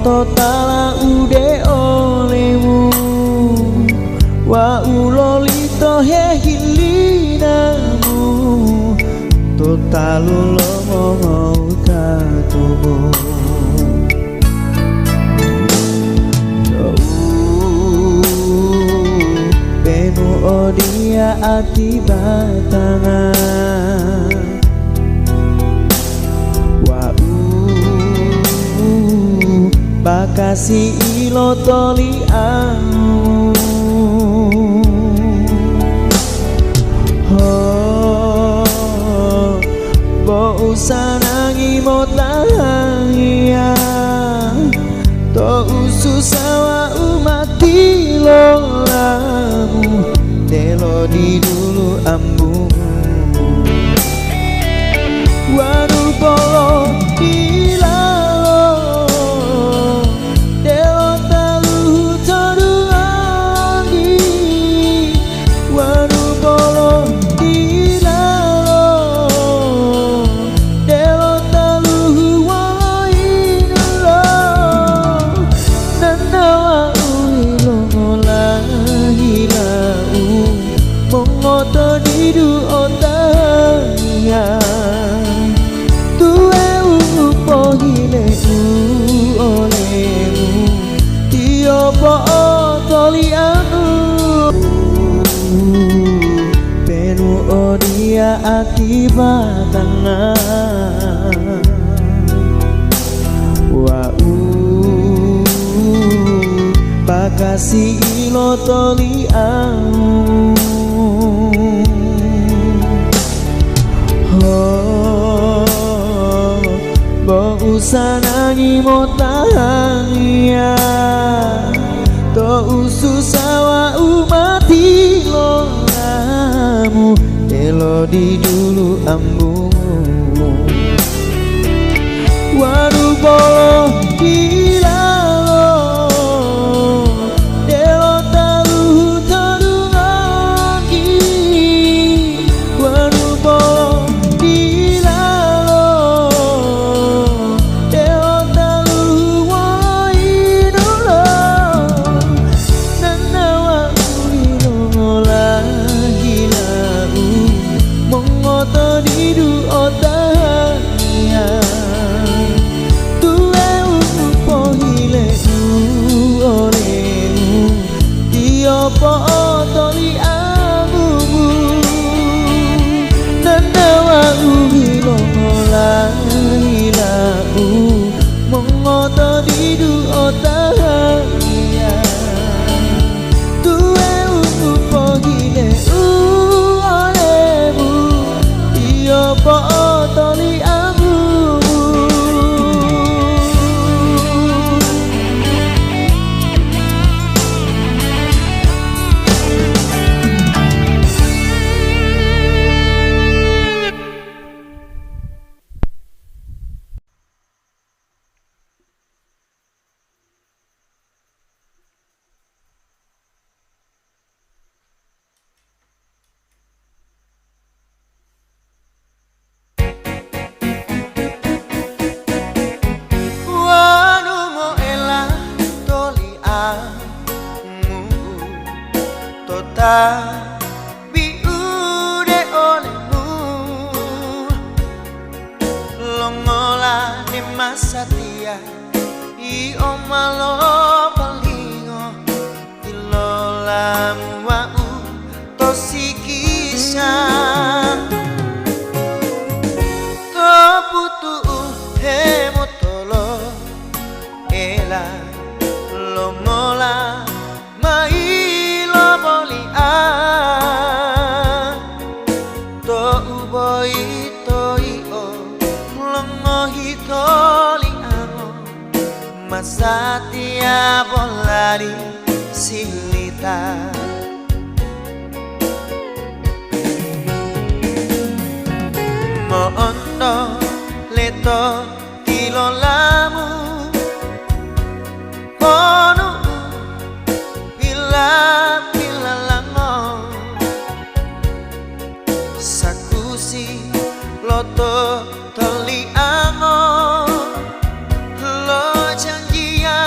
totala ude olemu wa ulolito hehilinamu totalu lomo mau katumu benu odia ati batangan bakasi ilo toli amu bo usanangi motangia to ususawa umati lolamu telo di dulu ambu waduh bolo akibatana wa bakasi ilo toli au bo usanangi motangia to ususawa umati lolamu telo di dulu ambu waduh bolo dilalo telo talu tadungangi waduh bolo dilalo telo talu wainulo nanawa ulilo ngolahilau mongoto didu otahia tuwe upo hile olemu diopo otoli amumu nanawa ulilo ngolahilau mongoto didu otahia tuwe upo hile po toli amu biude olemu longola ne masatia I omalo palingo ilola muau tosikisa to putu hemotolo ela longola Satia volari silita Moondo leto tilolamu Kono bila bila lango Sakusi loto toli ango Lo janjian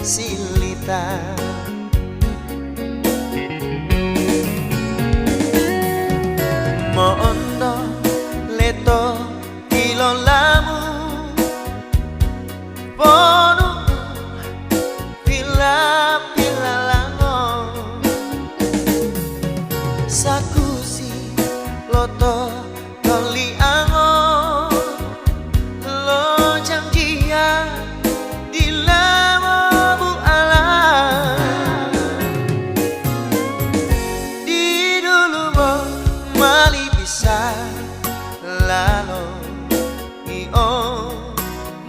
silita. Mondo leto kilolamu ponu pila lango sakusi loto toli ango lo janjia di lamo bu ala di dulu mo mali bisa lalo io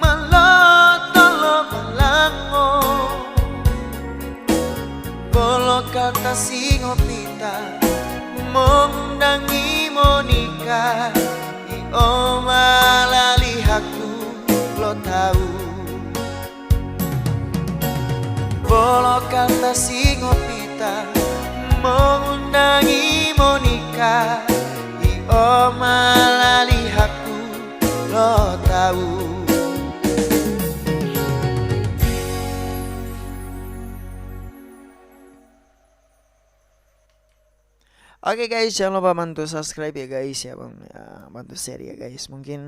malotolo malango bolo kata singopita mendangi monika io malali aku lo tahu bolo kata singopita mengundangi monika io malali aku lo tahu. Oke guys, jangan lupa bantu subscribe ya guys ya bang, ya, bantu share ya guys. Mungkin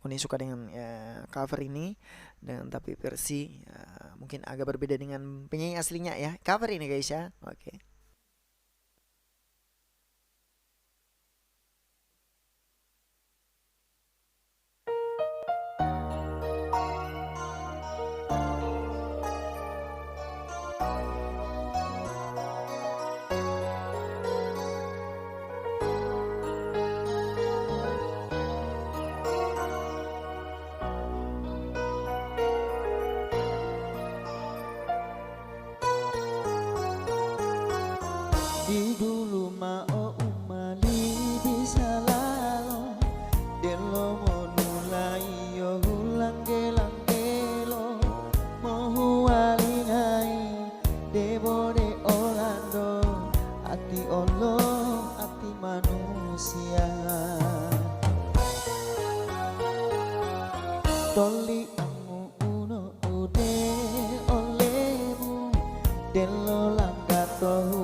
Uni suka dengan cover ini, dengan tapi versi mungkin agak berbeda dengan penyanyi aslinya ya. Cover ini guys ya. Oke. Di dulu mao umali bisa lalo delo monulai yo langge-langge lo mohu alinai debo de Orlando ati olo ati manusia toli angu uno ude olemu delo langgato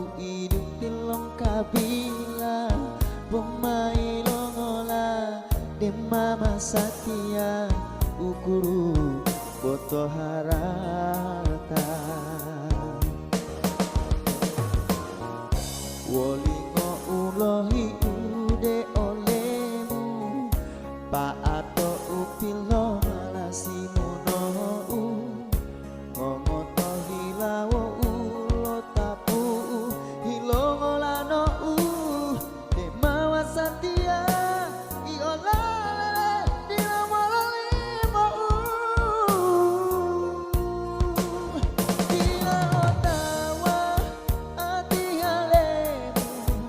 kabila pemailongola de mama sakia ukuru boto harata wolingo ulohi ude olemu pa ato upilo malasimu no ngomoto hilawo ulo tapu hilongola no de mawa satia iola di lamolo limo Dila otawa ati halemu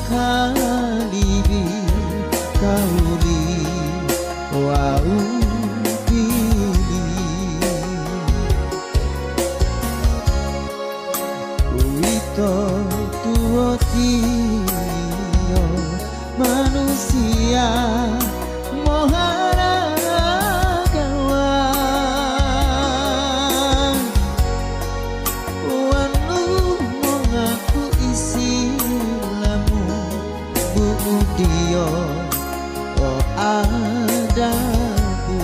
kalibi kauli wau pilih Wito tuotio manusia mohara kawan wanu mengaku isi lamu bu dio oh adabu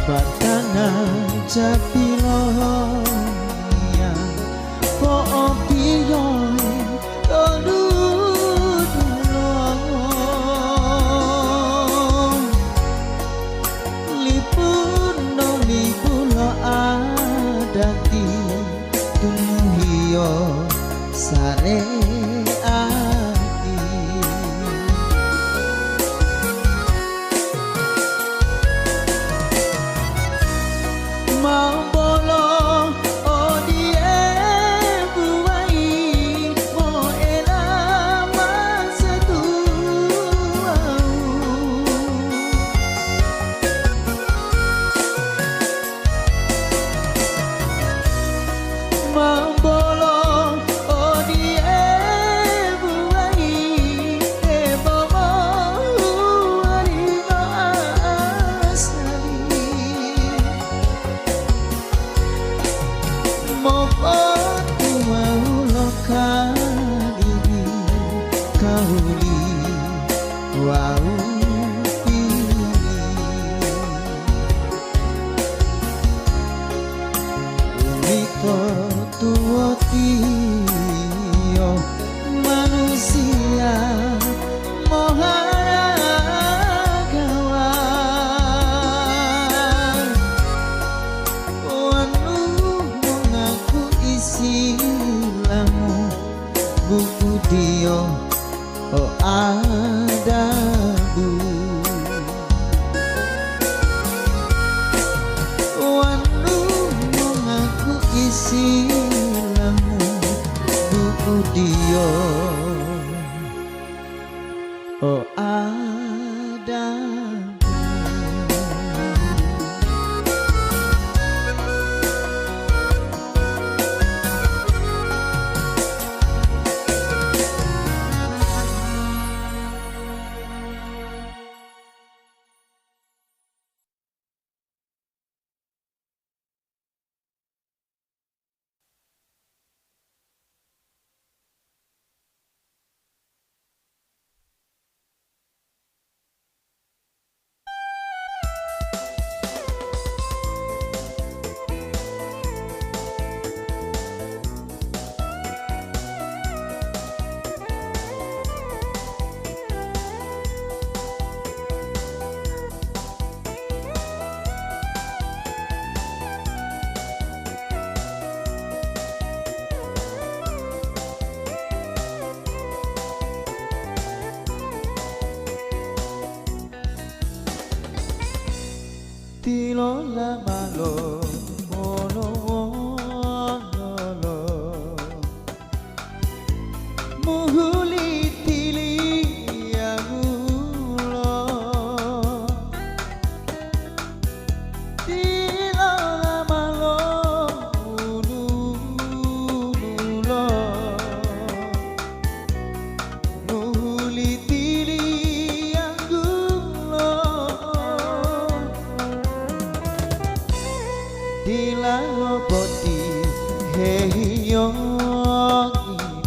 Batana japilonia po opioy todudulong lipun no lipulo adati tumuhio sare ati Mambolo odie buai mo ela masatu Mambolo odie buai bomo alino asali Mopotu maulo kalibi kauli wau pilih Wito tuotio manusia mohara kawan wanu mengaku isi lamu buku dio oh adabu wanu mengaku isi lamu buku dio oh adabu Tilola malo mono lolo muhuli tili agulo Tilola malo ululo muhuli tili agulo Dilangoboti heyong imu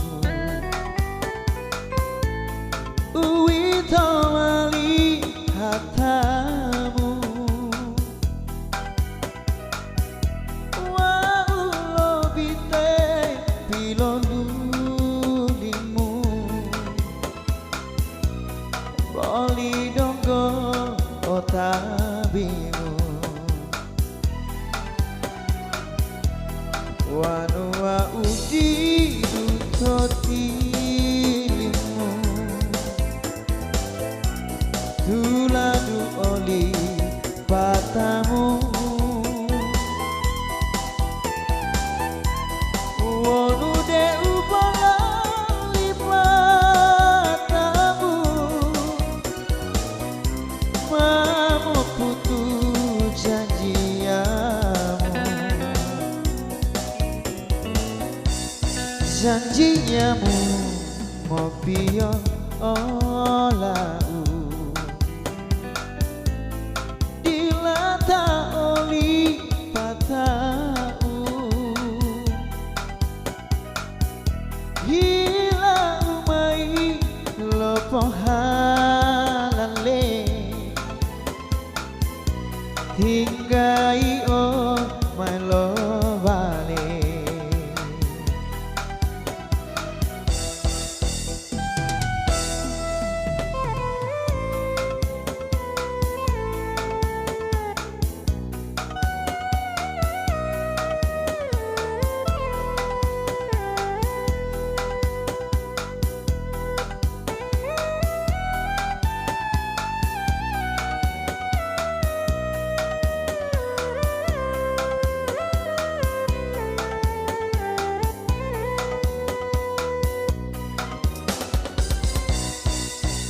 ngopi yo olau dilata oli patau hilang umai lopo halale hinggai o my love vale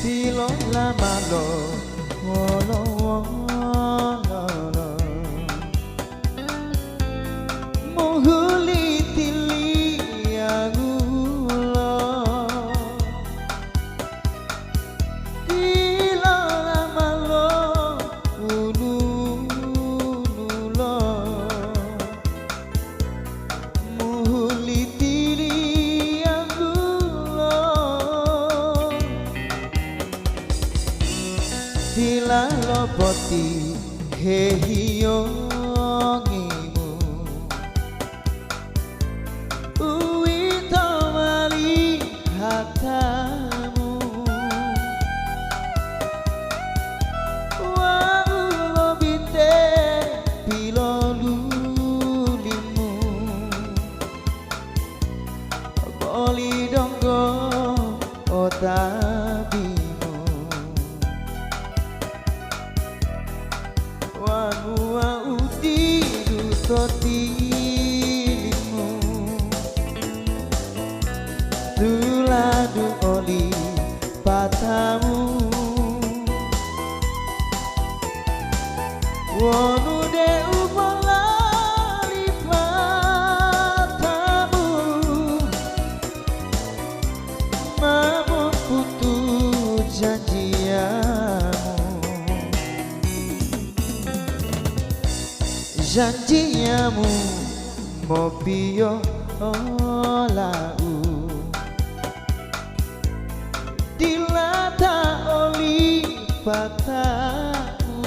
Tilo la malo wolo wolo mohuli tili agulo Tilo la malo ululo mohuli tili Tila lopoti hehiyongimu Uwi tomali hatamu Wa bite pilolulimu Boli donggo otabi Wanua utidu totilimu Tuladu oli patamu Wonu de upolali patamu Mamu putu janjiamu Janjiamu mopio olau dilata oli patau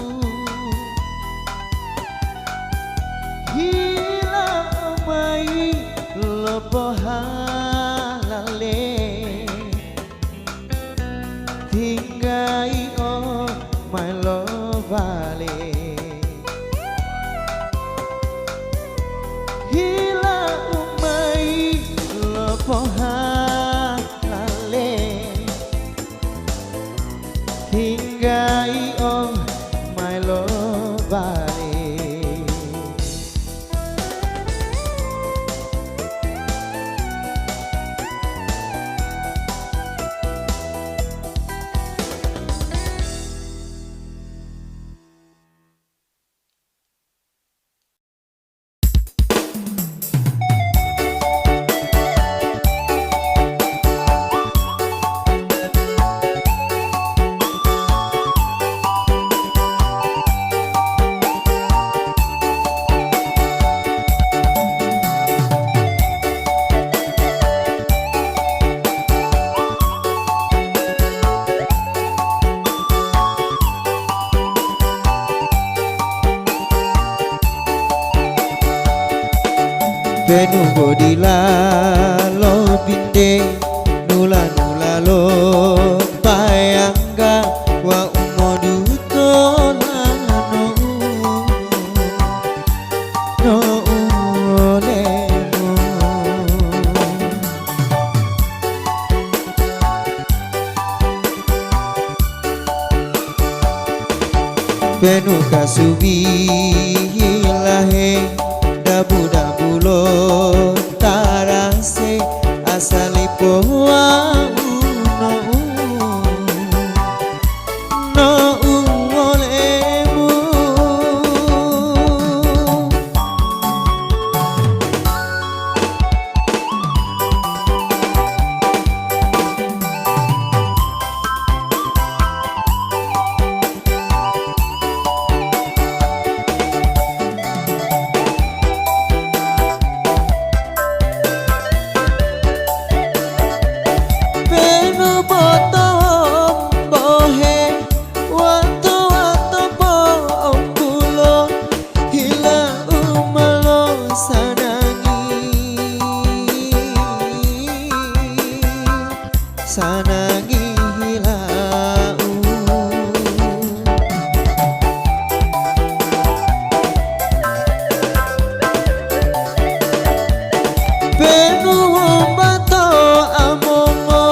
hilang mai lopo halale tinggai oh my love vale hilang umai lopo halale hinggai oh my love vale Benu bodila lo binde nula nula lo bayangga wa umodu tolano no olemu Benu kasubi lahe dabu dabu lo tarase asali poa no olemu sanangi hilau Benu bato amongo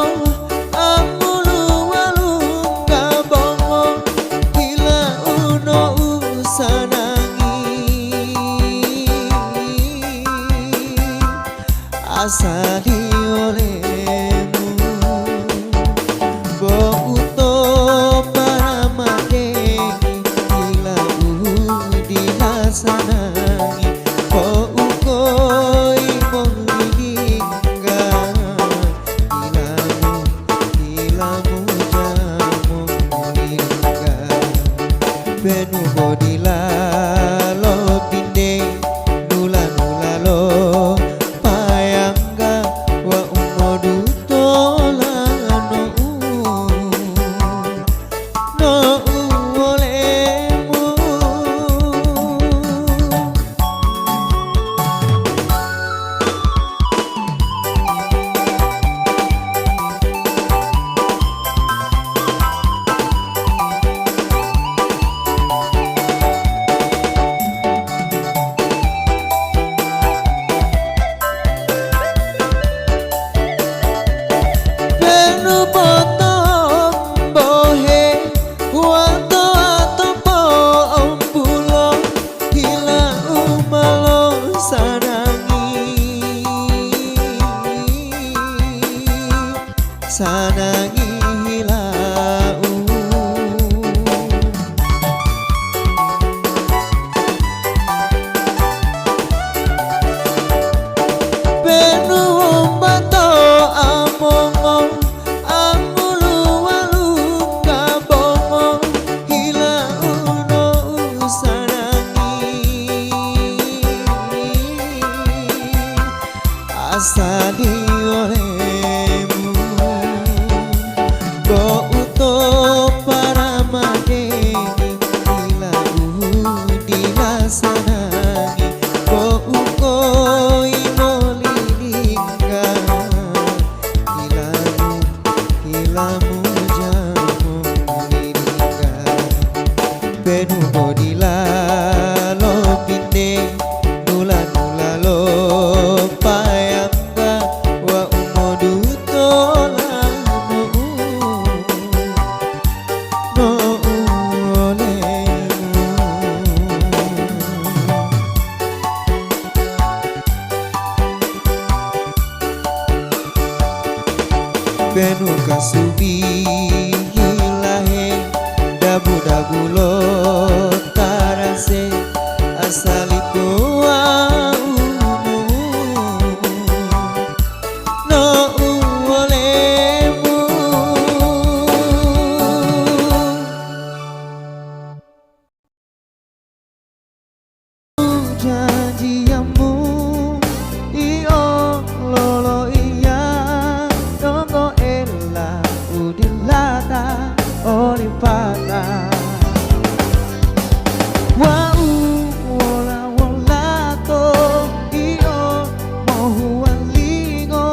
amulu walunga bongo hila uno usanangi asali olehmu bo uto para madengi hila dihasanangi bo ukoi menglilingga hilamu jamu lingga benu bodila lo pinde nula nula lo payangga wa umodu tolano no olemu Benu potong bohe wato atompo ompulo hila umalo sanangi hilau Benu bato amongo amulu walunga bongo hila uno usanangi asali olehmu bo uto para madengi hila dihasanangi bo ukoi molilingga hilamu jamu lingga benu bodila lo pinde nula nula lo payangga wa umodu tolano no olemu benu kasubi hilahe dabu dabu lo tarase asali tua no olemu janjiamu iyo lolo iya dongo ella udilata olipata wau wola wola to iyo mohu walingo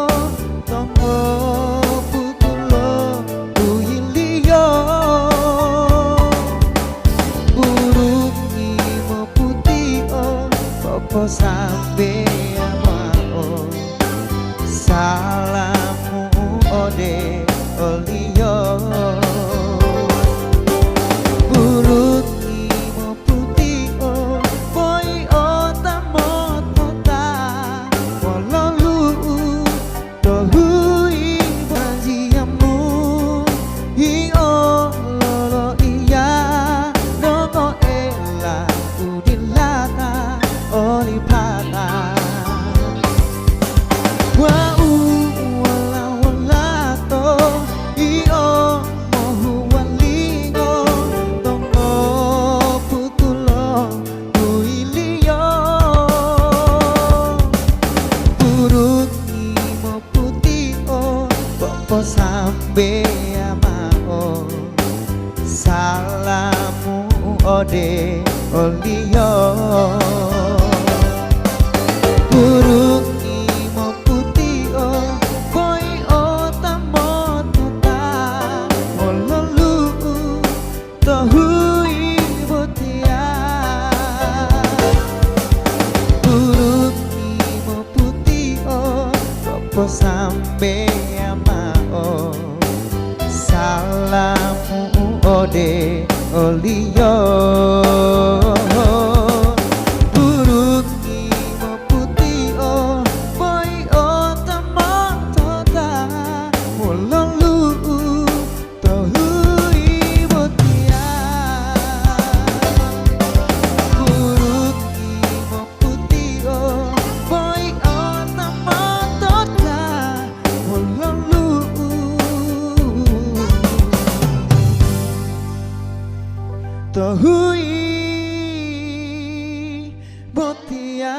dongo putulo uyiliyo burung imo putih popo sampe amao salamu ode oliyo burung imo putih boy otamo tota wololu dohui banjiamu iyo lolo iya dongo ella udilata olipata wau wala wala to iyo mohu walingo dongo putulo kuiliyo burung imo putih popo sampe amao salamu ode oliyo burung imo putih boy otamo ode olio burung imo putih o boy o tamotota mulolu tohui botia burung imo putih o boy o tamotota mulolu tohui botia.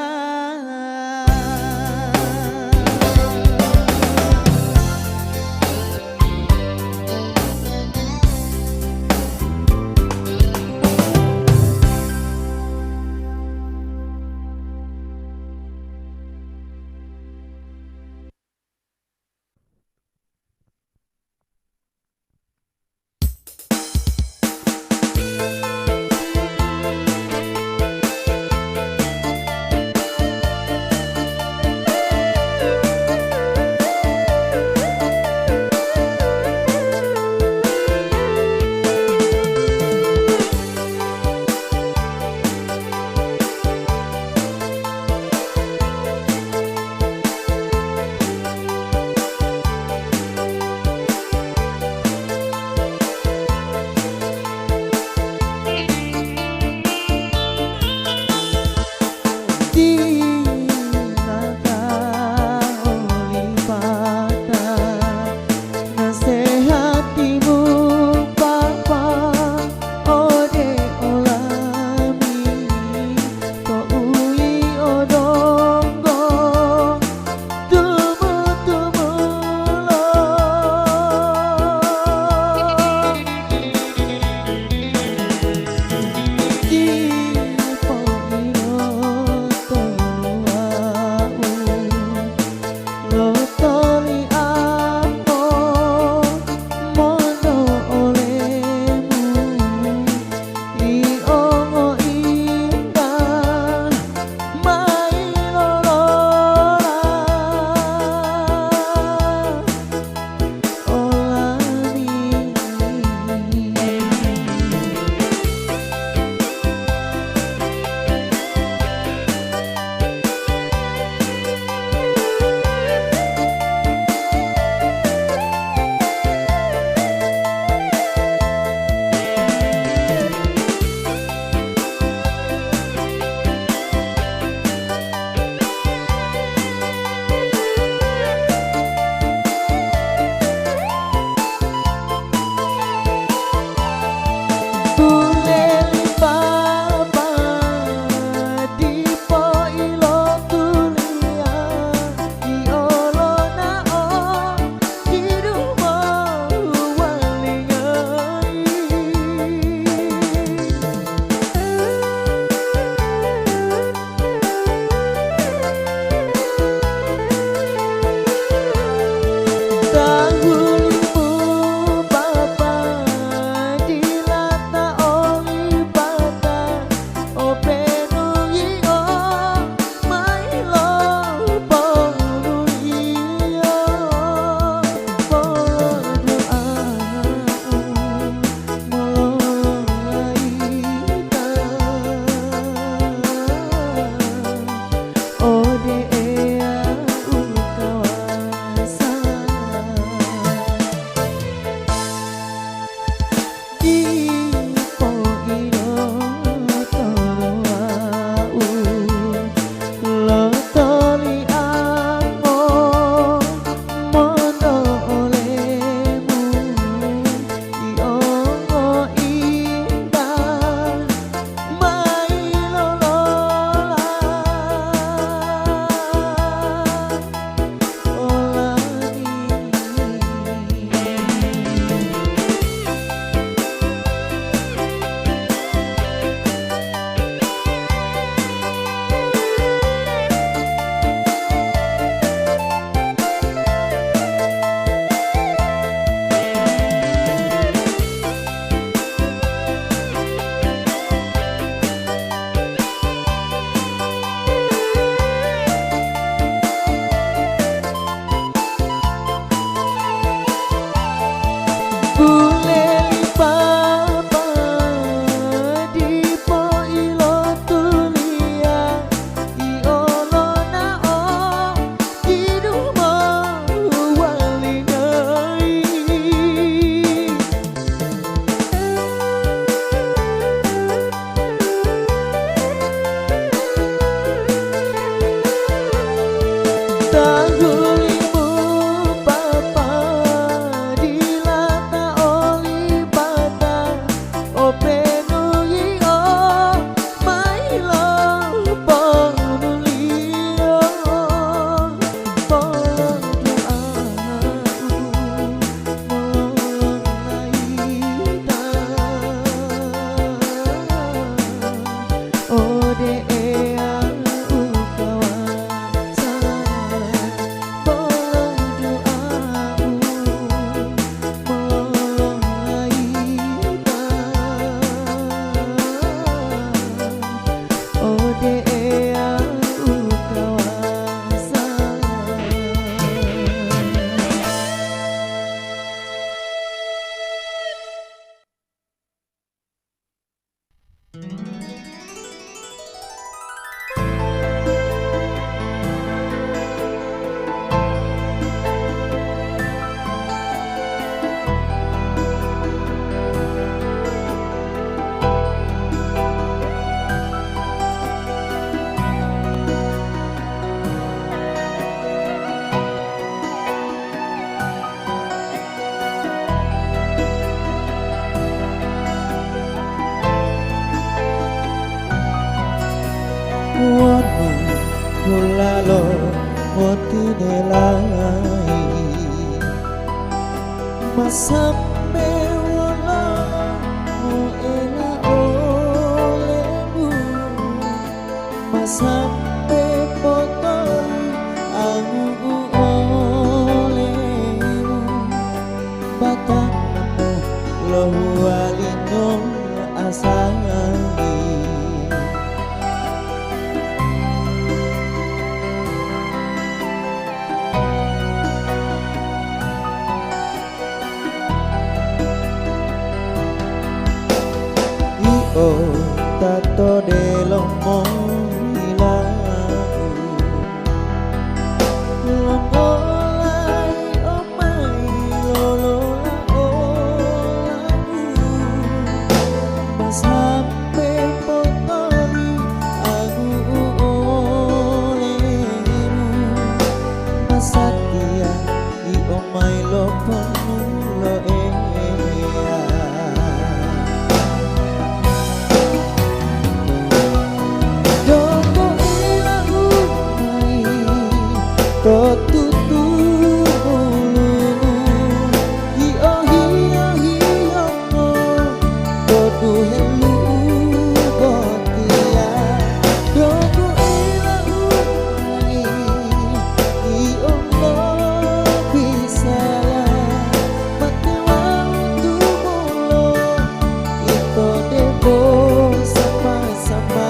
kulalo motine lai masambe wala mo ela olemu masambe potol ang olemu batang mo lohualinong asangi oh tato de lomo hilang lomo lai oh mai lolo la masampe potori aku oleru masatia I oh mai lopo lo to tutu hi oh to tu helu botia do ku ila hi oh bisa matewa tu mulo ito debo sama-sama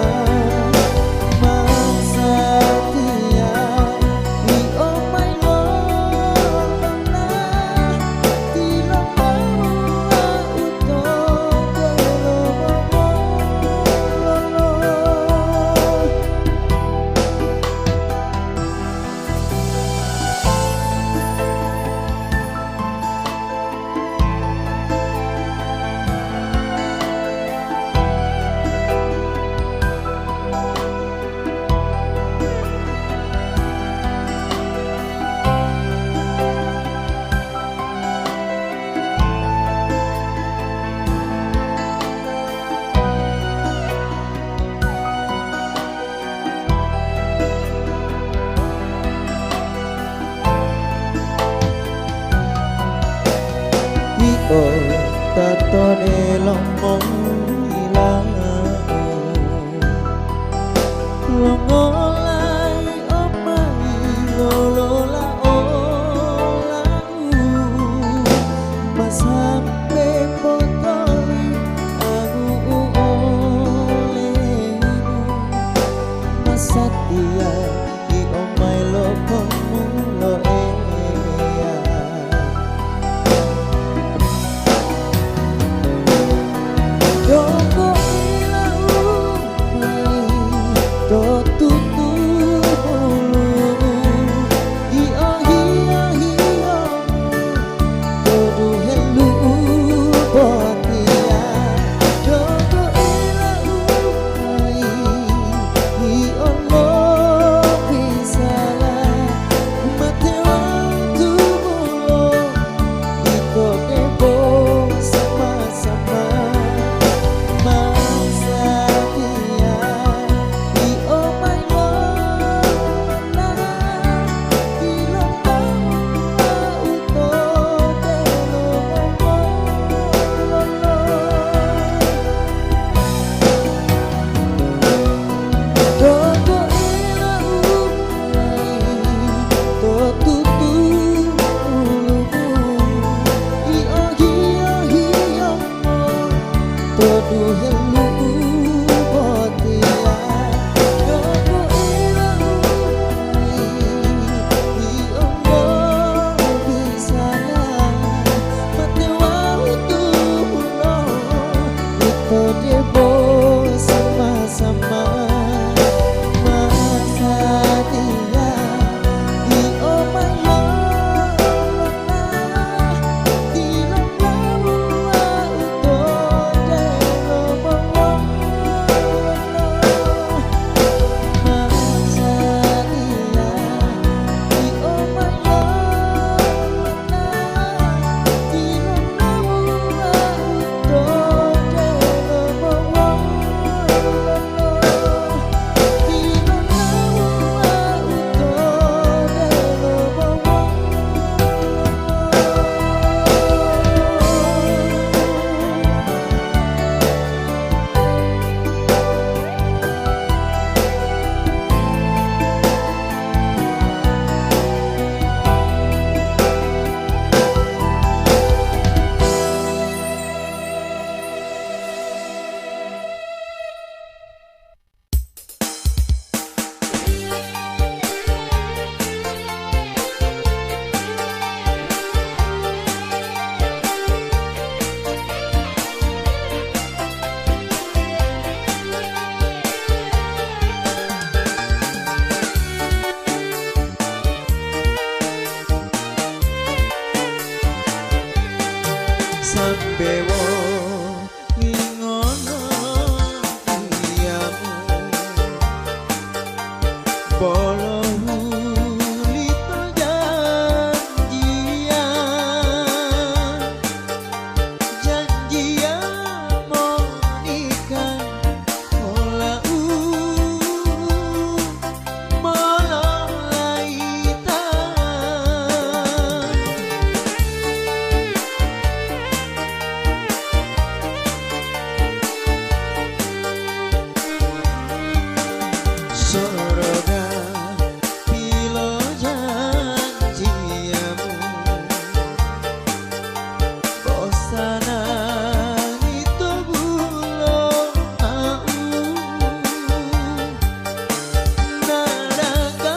oh tato de lombong hilang longo lai oh mai lolo la masampe potori aku olemu masatia I oh mai lopo lo helu sampe wong ngono iyamu bolo lito janjian mau nikah ola malah laitan soroga pilo janjiamu bosana itu bulo au naraka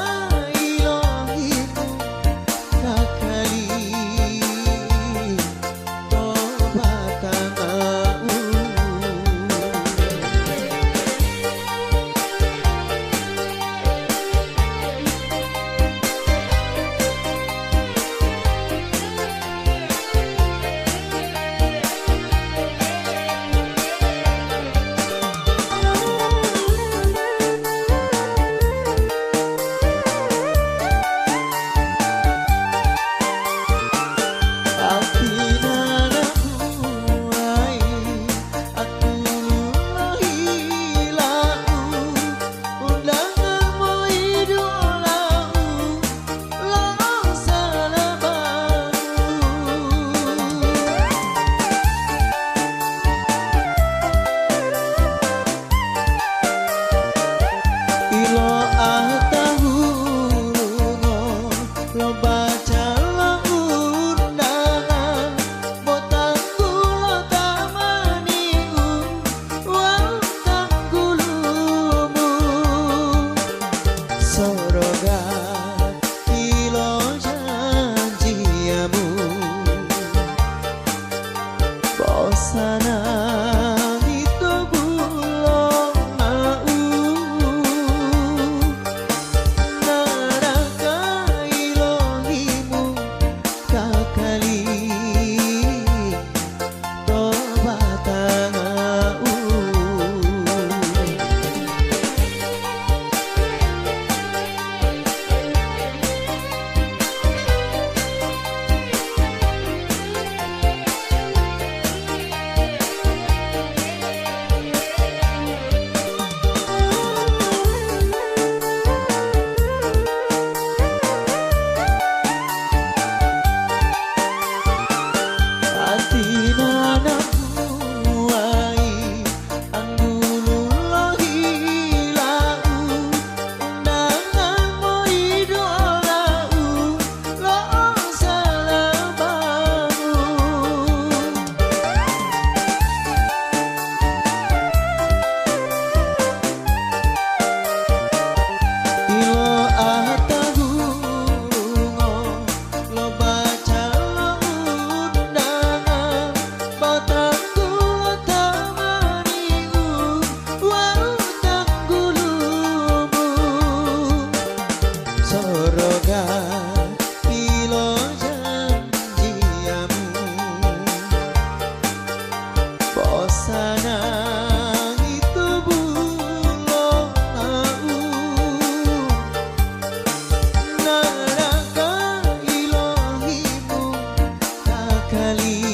ilohimu kakali tobatan au ilo atahu lo baca lo undangan botanku lo tamaniku wantangku lumu soroga ilo janjiamu bosana itu bulo mau naraka ilohimu kakali tobatan au soroga pilo janjiamu bosana itu bulo au naraka ilohimu kakali